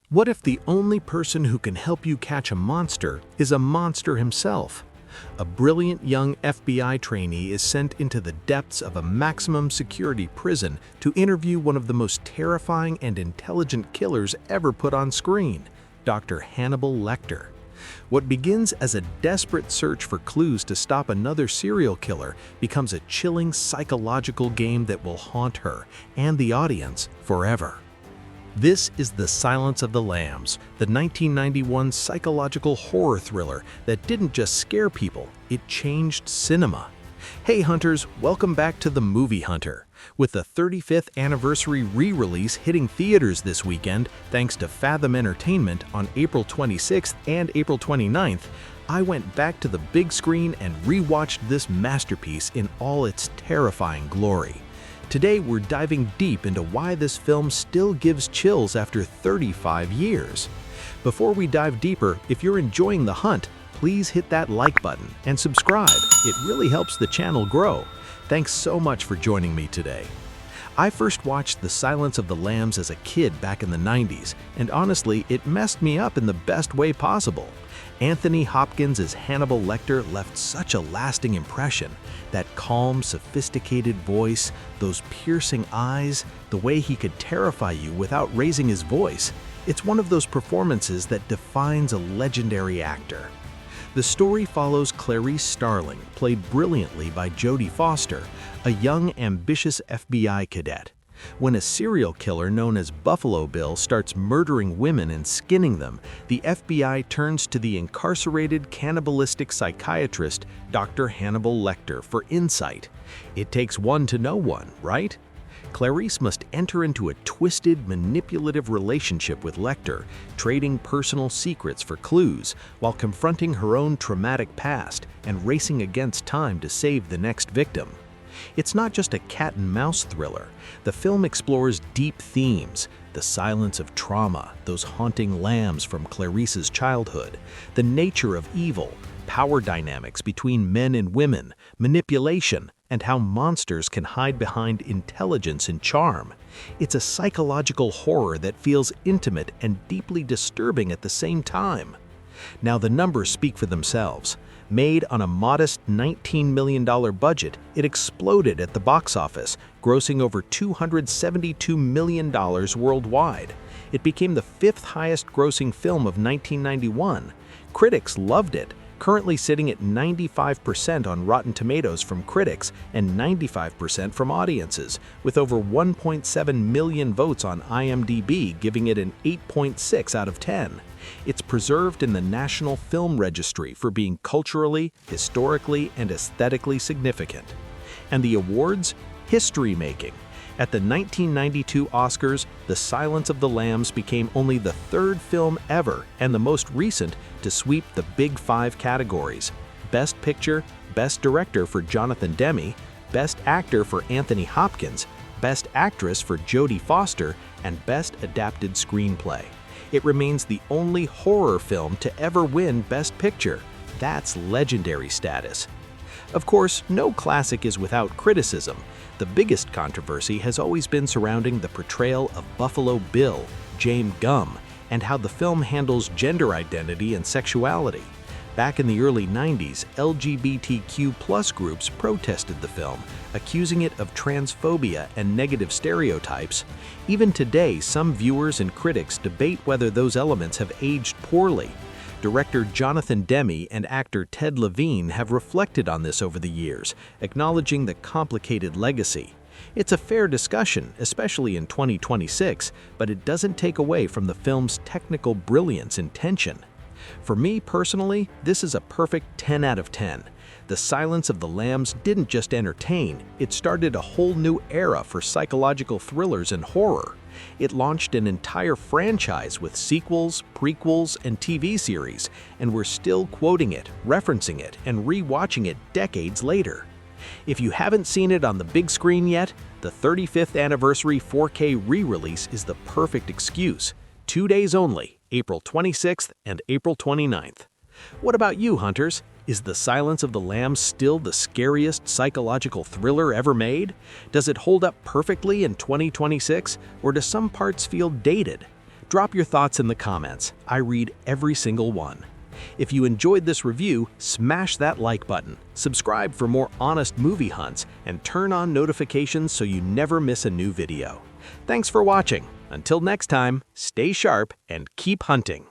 What if the only person who can help you catch a monster is a monster himself? A brilliant young FBI trainee is sent into the depths of a maximum security prison to interview one of the most terrifying and intelligent killers ever put on screen, Dr. Hannibal Lecter. What begins as a desperate search for clues to stop another serial killer becomes a chilling psychological game that will haunt her and the audience forever. This is The Silence of the Lambs, the 1991 psychological horror thriller that didn't just scare people, it changed cinema. Hey hunters, welcome back to The Movie Hunter. With the 35th anniversary re-release hitting theaters this weekend, thanks to Fathom Entertainment on April 26th and April 29th, I went back to the big screen and re-watched this masterpiece in all its terrifying glory. Today, we're diving deep into why this film still gives chills after 35 years. Before we dive deeper, if you're enjoying the hunt, please hit that like button and subscribe. It really helps the channel grow. Thanks so much for joining me today. I first watched The Silence of the Lambs as a kid back in the 90s, and honestly, it messed me up in the best way possible. Anthony Hopkins as Hannibal Lecter left such a lasting impression. That calm, sophisticated voice, those piercing eyes, the way he could terrify you without raising his voice. It's one of those performances that defines a legendary actor. The story follows Clarice Starling, played brilliantly by Jodie Foster, a young, ambitious FBI cadet. When a serial killer known as Buffalo Bill starts murdering women and skinning them, the FBI turns to the incarcerated cannibalistic psychiatrist Dr. Hannibal Lecter for insight. It takes one to know one, right? Clarice must enter into a twisted, manipulative relationship with Lecter, trading personal secrets for clues, while confronting her own traumatic past and racing against time to save the next victim. It's not just a cat-and-mouse thriller. The film explores deep themes: the silence of trauma, those haunting lambs from Clarice's childhood, the nature of evil, power dynamics between men and women, manipulation, and how monsters can hide behind intelligence and charm. It's a psychological horror that feels intimate and deeply disturbing at the same time. Now the numbers speak for themselves. Made on a modest $19 million budget, it exploded at the box office, grossing over $272 million worldwide. It became the fifth highest-grossing film of 1991. Critics loved it, currently sitting at 95% on Rotten Tomatoes from critics and 95% from audiences, with over 1.7 million votes on IMDb, giving it an 8.6 out of 10. It's preserved in the National Film Registry for being culturally, historically, and aesthetically significant. And the awards? History-making. At the 1992 Oscars, The Silence of the Lambs became only the third film ever and the most recent to sweep the Big Five categories: Best Picture, Best Director for Jonathan Demme, Best Actor for Anthony Hopkins, Best Actress for Jodie Foster, and Best Adapted Screenplay. It remains the only horror film to ever win Best Picture. That's legendary status. Of course, no classic is without criticism. The biggest controversy has always been surrounding the portrayal of Buffalo Bill, James Gumb, and how the film handles gender identity and sexuality. Back in the early 90s, LGBTQ+ groups protested the film, accusing it of transphobia and negative stereotypes. Even today, some viewers and critics debate whether those elements have aged poorly. Director Jonathan Demme and actor Ted Levine have reflected on this over the years, acknowledging the complicated legacy. It's a fair discussion, especially in 2026, but it doesn't take away from the film's technical brilliance and tension. For me personally, this is a perfect 10 out of 10. The Silence of the Lambs didn't just entertain, it started a whole new era for psychological thrillers and horror. It launched an entire franchise with sequels, prequels, and TV series, and we're still quoting it, referencing it, and re-watching it decades later. If you haven't seen it on the big screen yet, the 35th anniversary 4K re-release is the perfect excuse. 2 days only, April 26th and April 29th. What about you, hunters? Is The Silence of the Lambs still the scariest psychological thriller ever made? Does it hold up perfectly in 2026, or do some parts feel dated? Drop your thoughts in the comments. I read every single one. If you enjoyed this review, smash that like button, subscribe for more honest movie hunts, and turn on notifications so you never miss a new video. Thanks for watching. Until next time, stay sharp and keep hunting.